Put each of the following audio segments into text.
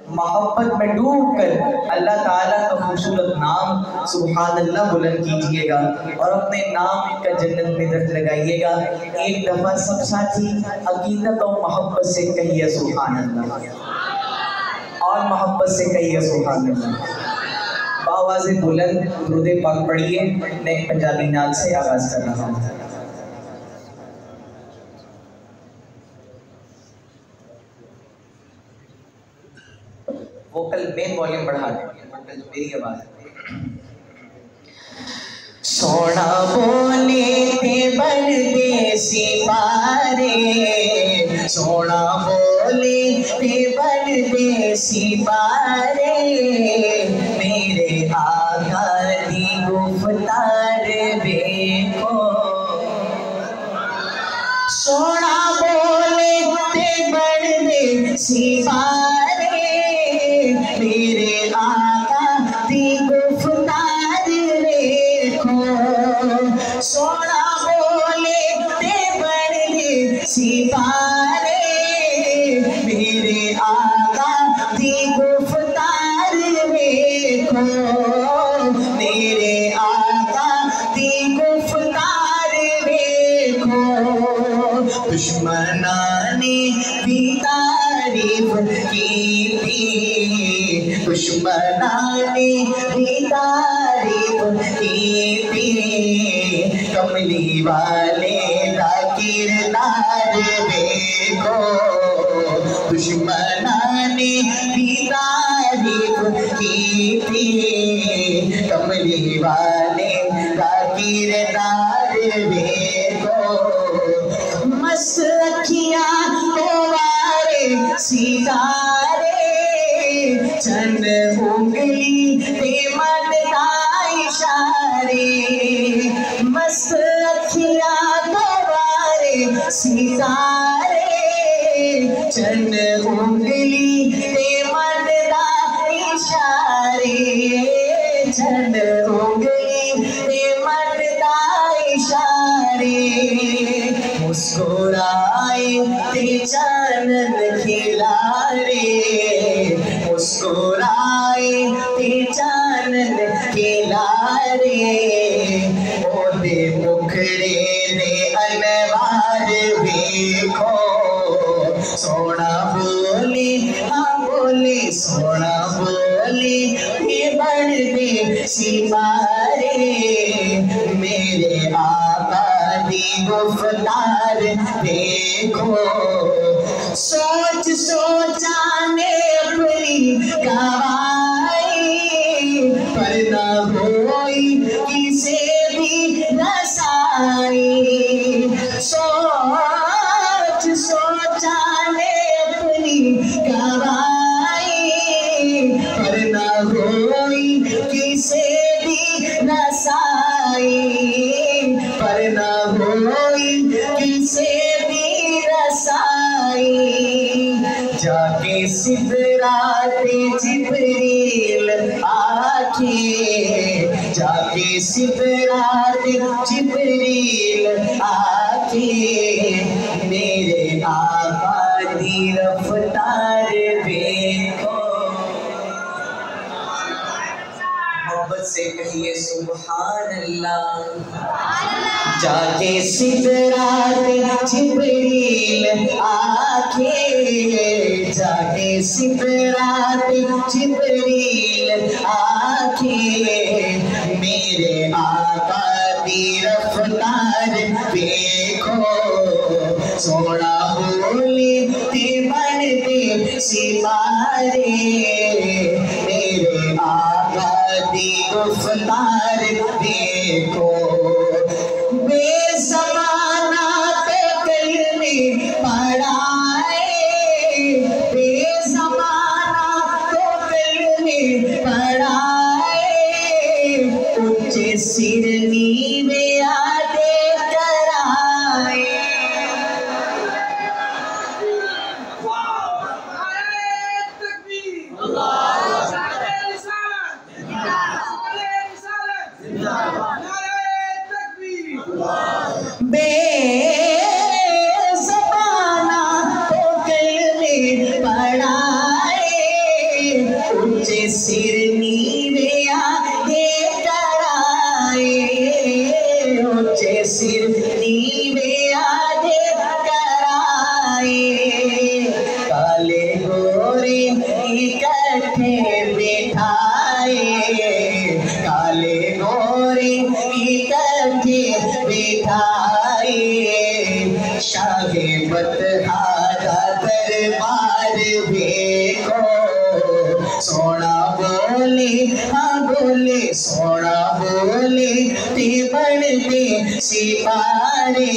मोहब्बत में डूब कर अल्लाह ताला का खूबसूरत नाम सुभान अल्लाह बुलंद कीजिएगा और अपने नाम का जन्नत में दर्ज लगाइएगा। एक दफा सब साथी अकीदत और मोहब्बत से कहिए सुभान अल्लाह, और मोहब्बत से कहिए सुभान अल्लाह। आवाज़ बुलंद दुरूद पाक पढ़िए। मैं एक पंजाबी नात से आगाज कर रहा हूँ। वोकल मेन वॉल्यूम बढ़ा दें, मेरी आवाज। सोना बोले ते बनदे सिपारे, सोना बोले ते बनदे सिपारे, मेरे आका दी गुफ्तार देखो। सोना बोले ते बनदे सिपारे, मेरे आका दी गुफ्तार देखो। सोना बोले ते बनदे सिपारे, मेरे आका दी गुफ्तार देखो, मेरे आका दी गुफ्तार देखो। दुश्मना ने भी तारीफ की थी, दुश्मना ने भी तारीफ की थी, कमली वाले का किरदार देखो। दुश्मना ने भी तारीफ की थी, कमली वाले का किरदार देखो। मस्त अखियाँ तुम्हारे सितारे, चंद उंगली ते मददा इशारे। मस्त अखियाँ तुम्हारे सितारे, चंद उंगली ते मददा इशारे, चंद उंगली ते मददा इशारे। मुस्कुराए ते चानन खिला रे, मुस्कुराए ते चानन खिला रे, ओदे मुखड़े दे अनवार देखो। सोना बोले हाँ बोले, सोना बोले ये बनदे सिपारे, मेरे आका दी गुफ्तार देखो। सोच सोचा ने अपनी गवाई, पर न होई किसे भी रसाई। सोच सोचा ने अपनी गवाई, पर न होई किसे भी रसाई, पर न होई किसे भी रसाई। जाके सिदराते जिब्रील आके, जाके सिदराते जिब्रील आके, मेरे आका दी रफ्तार देखो। मोहब्बत से कहिए सुभान अल्लाह। जाके सिदरात जिब्रील आके, जाके सिदरात जिब्रील आके, मेरे आका दी रफ्तार देखो। सोना बोले ते बनदे सिपारे, मेरे आका दी गुफ्तार देखो। बेज़माना पे कलमे पढ़ाए, बेज़माना तो कलमे पढ़ाए, ऊंचे सिर नीवे आदे कराए। ऊंचे सिर नीवे आगे कराए, ऊंचे सिर नीवे आगे कराए, काले गोरे इकट्ठे बिठाए, काले गोरे इकट्ठे बिठाए, शाहे बतहारा दरबार देखो, सोना बोले हाँ बोले, सोना बोले ते बनते सिपारे,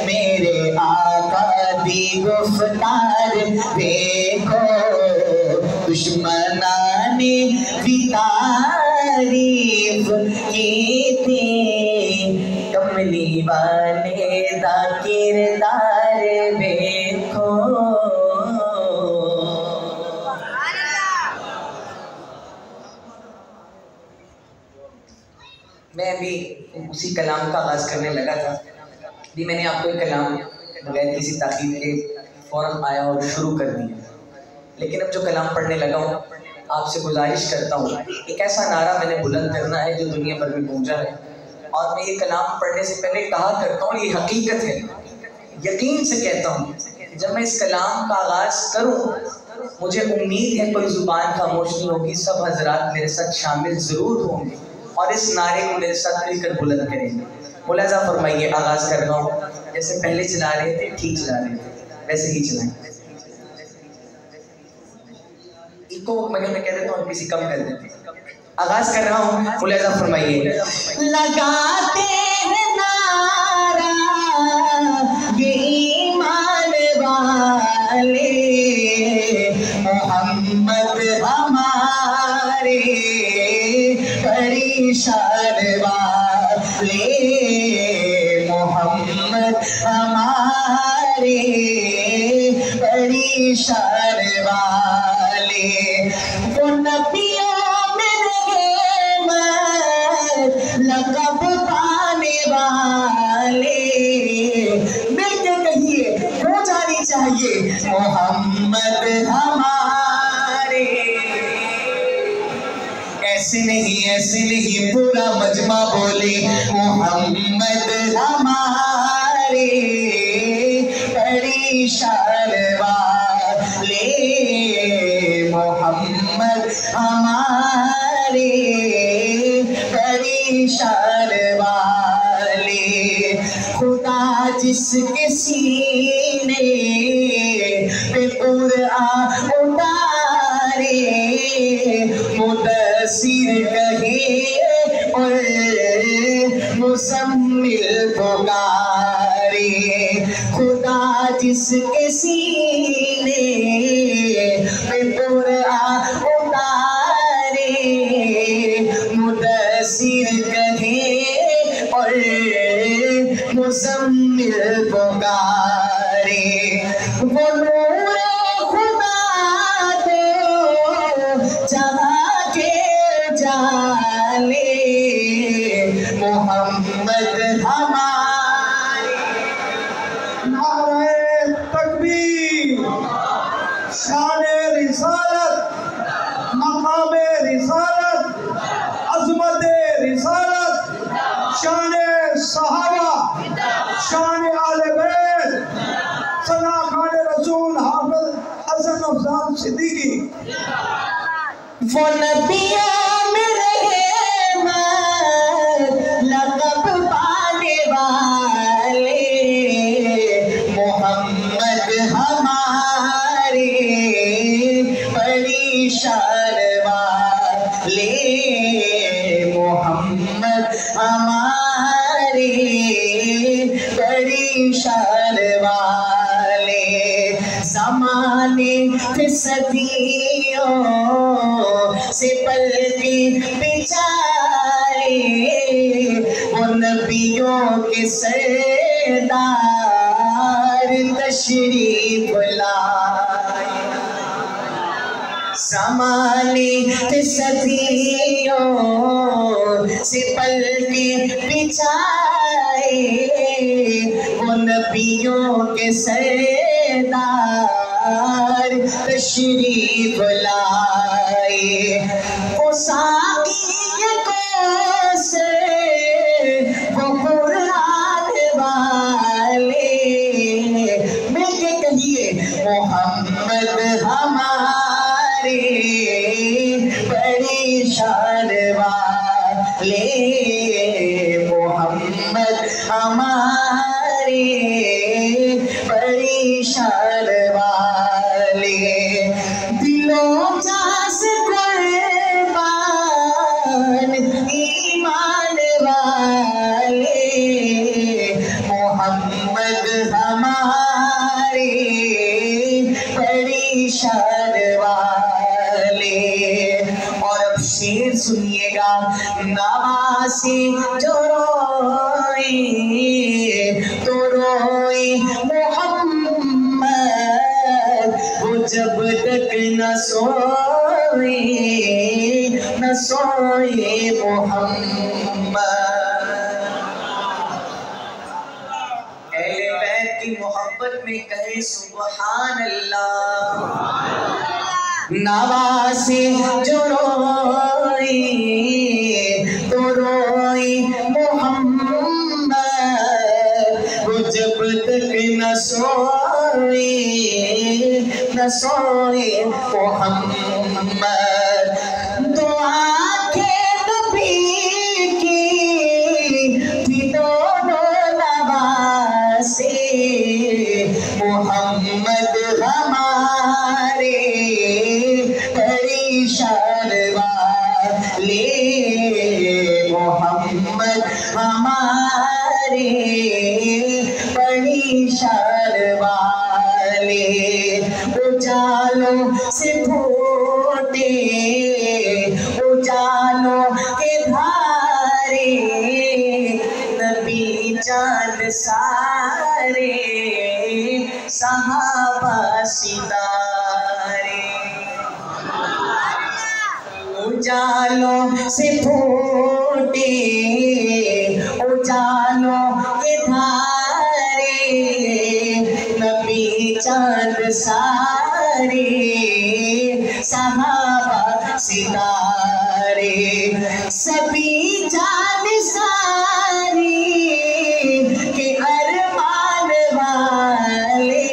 मेरे आका दी गुफ्तार देखो, दुश्मना ने भी तारीफ की थी, कमली वाले दा किरदार देखो। मैं भी उसी कलाम का आगाज़ करने लगा था। भी मैंने आपको एक कलाम बगैर किसी ताक़ीद के फ़ौरन आया और शुरू कर दिया, लेकिन अब जो कलाम पढ़ने लगा हूँ आपसे गुजारिश करता हूँ, एक ऐसा नारा मैंने बुलंद करना है जो दुनिया भर में गूंजा है, और मैं ये कलाम पढ़ने से पहले कहा करता हूँ, ये हकीकत है, यकीन से कहता हूँ, जब मैं इस कलाम का आगाज़ करूँ मुझे उम्मीद है कोई ज़ुबान खामोश नहीं होगी, सब हजरात मेरे साथ शामिल ज़रूर होंगे और इस नारे को मेरे साथ मिलकर बुलंद करेंगे। मुलाज़ा फरमाइए, आगाज़ कर रहा हूँ, जैसे पहले चला रहे थे ठीक चला रहे थे वैसे ही चलाएं। इको मगर मैं कह देता हूँ किसी कम कर देते। आगाज़ कर रहा हूँ, मुलाज़ा फरमाइए। लगाते हैं नारा ये ईमान वाले, मोहम्मद हमारे परेशान वाले, मोहम्मद हमारे परेशान वाले, वो नबियों में रहमत लक़ब पाने वाले, मिलकर कहिए हो जानी चाहिए मोहम्मद हमारे। ऐसे नहीं पूरा मजमा बोले, मोहम्मद हमारे परेशान वाले, मोहम्मद हमारे परेशान वाले, खुदा जिसके सीने पे कुरान उतारे, मुदस्सिर कहे और मुज़म्मिल पुकारे, खुदा जिसके सीने पे कुरान उतारे, मुदस्सिर कहे और मुज़म्मिल पुकारे, वो नूर खुदा तो जहाँ के जाले, मोहम्मद हमारे। नारे तकबीर, शाने रिसालत, मकामे रिसालत, अज़मते रिसालत, शाने सहाबा, शाने आले बैत, सना खाने रसूल हाफिज हसन अफजाल सिद्दीकी। वो नबियों में रहमत लक़ब पाने वाले, मोहम्मद हमारे परेशान वाले, मोहम्मद हमारे परेशान वाले, ज़माने पे सदियों से पलके बिछाए, वो नबियों के सरदार तशरीफ लाए, ज़माने पे सदियों से पलके बिछाए, वो नबियों के सरदार यार तशरीफ लाए, वो साकी से वो कुरान वाले, मिलके कहिए मोहम्मद हमारे बड़ी शान वाले, मोहम्मद हमारे बड़ी शान वाले, दिलों जास कुर्बान ईमान वाले, मोहम्मद हमारे बड़ी शान वाले। और अब शेर सुनिएगा, नवासे जो रोए तो रोए मोहम्मद, वो जब तक न सोए मोहम्मद। अहले बैत की मोहब्बत में कहे सुबहान अल्लाह। नवासे जो रोए तो रोए मोहम्मद, वो जब तक न सोए मोहम्मद। दुआ के नबी की थी दोनों नवासे, मोहम्मद हमारे बड़ी शान वाले, मोहम्मद हमारे बड़ी शान वाले। उजालों से फूटे उजालों के धारे, नबी जान सारे सहाबा सितारे, उजालों से फूटे उजालों के धारे, नबी चांद सारे सहाबा सितारे, सभी जान सारी के अरमान वाले,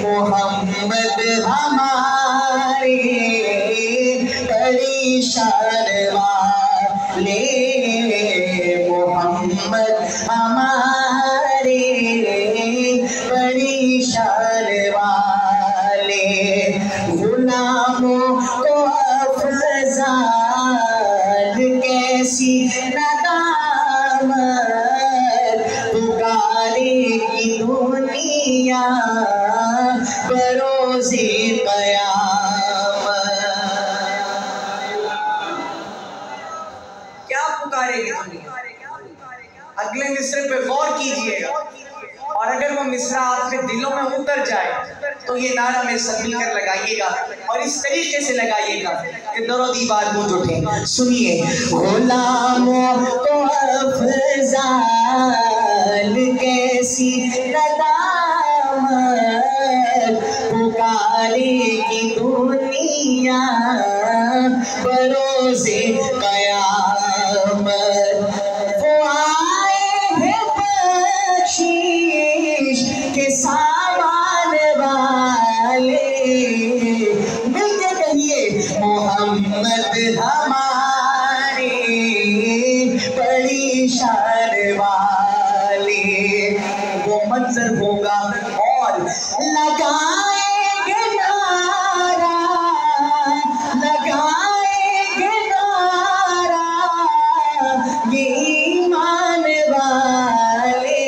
मोहम्मद हमारे बड़ी शान वाले, मोहम्मद हमारे बड़ी शान वाले। गुलामों को अफजाल कैसी नदामत, पुकारेगी दुनिया बरोज़े क़यामत। क्या पुकारेगी दुनिया? अगले मिसरे पे गौर कीजिएगा, और अगर वो मिसरा आपके दिलों में उतर जाए तो ये नारा में सब मिलकर लगाइएगा, और इस तरीके से लगाइएगा कि दरो दीवार गूंज उठे। सुनिए, गुलामों को अफजाल कैसी नदामत, पुकारेगी दुनिया बरोज़े क़यामत। वो आए हैं बख्शीश के सामान वाले, मिलके कहिए मोहम्मद हमारे बड़ी शान वाले। वो मंजर होगा और लगाएंगे नारा ये ईमान वाले,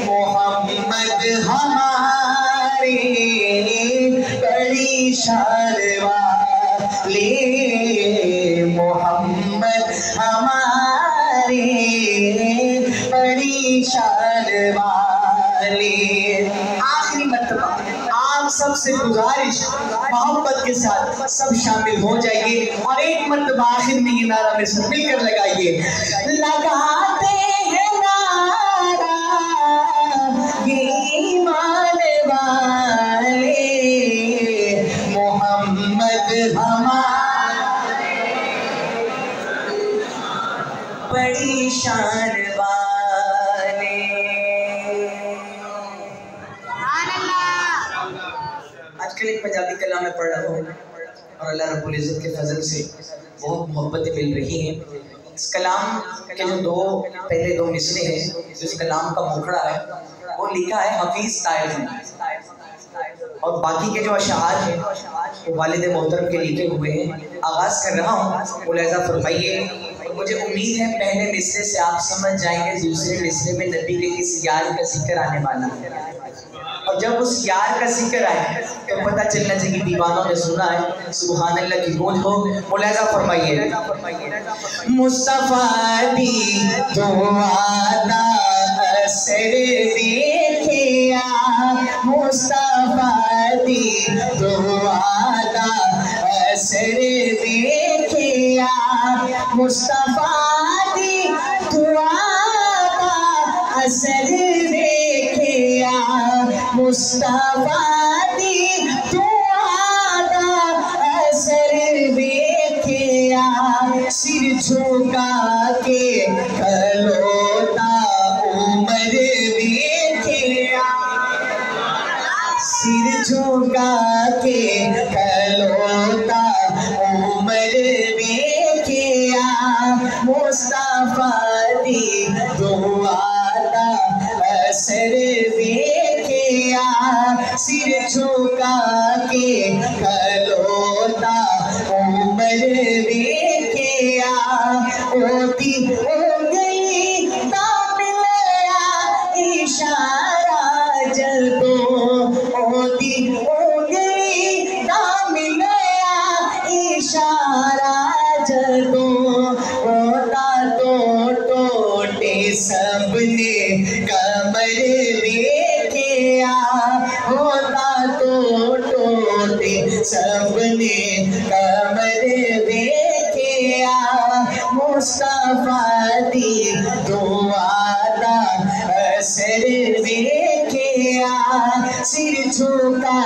मोहम्मद हमारे बड़ी शान वाले, मोहम्मद हमारे बड़ी शान वाले। आखिरी मर्तबा आप सबसे गुजारिश, मोहब्बत के साथ सब शामिल हो जाइए, और एक मर्तबा आखिर में ये नारा में सब मिलकर लगाइए, लगाते हैं नारा ये ईमान वाले। शान वाले। आजकल एक पंजाबी कलाम में पढ़ रहा हूँ और अल्लाह रब्बुल इज़्ज़त के फजल से बहुत मोहब्बतें मिल रही हैं। इस कलाम के जो पहले दो मिसरे हैं, जो इस कलाम का मुखड़ा है, वो लिखा है हफीज ताइब ने, और बाकी के जो अशआर हैं वो वालिद मोहतरम के लिखे हुए हैं। आगाज़ कर रहा हूँ, मुलाहिज़ा फरमाइए। और मुझे उम्मीद है पहले मिसरे से आप समझ जाएंगे दूसरे मिसरे में नबी के किस यार का जिक्र आने वाला है, और जब उस यार का जिक्र आए तो पता चलना चाहिए कि दीवानों ने सुना है। सुभान अल्लाह की गूंज हो। मुलाहिज़ा फरमाइए। मुस्तफ़ा दी दुआदा असर देखिया, मुस्तफ़ा दी दुआदा असर देखिया, मुस्तफ़ा दी दुआदा असर देखिया, मुस्तफ़ा दी दुआदा असर देखिया, सिर झुका के खलोता उमर देखिया, सिर झुका के खलोता उमर देखिया, मुस्तफ़ा दी दुआदा असर देखिया, सिर झुका के खलोता उमर देखिया, ओती उंगली दा मिलया इशारा जदो, ओती उंगली दा मिलया इशारा जदो, ओता तो टोटे सबने कमर देखिया, होता तो टोटे सबने कमर देखिया, मुस्तफ़ा दी दुआदा असर देखिया, सिर झुका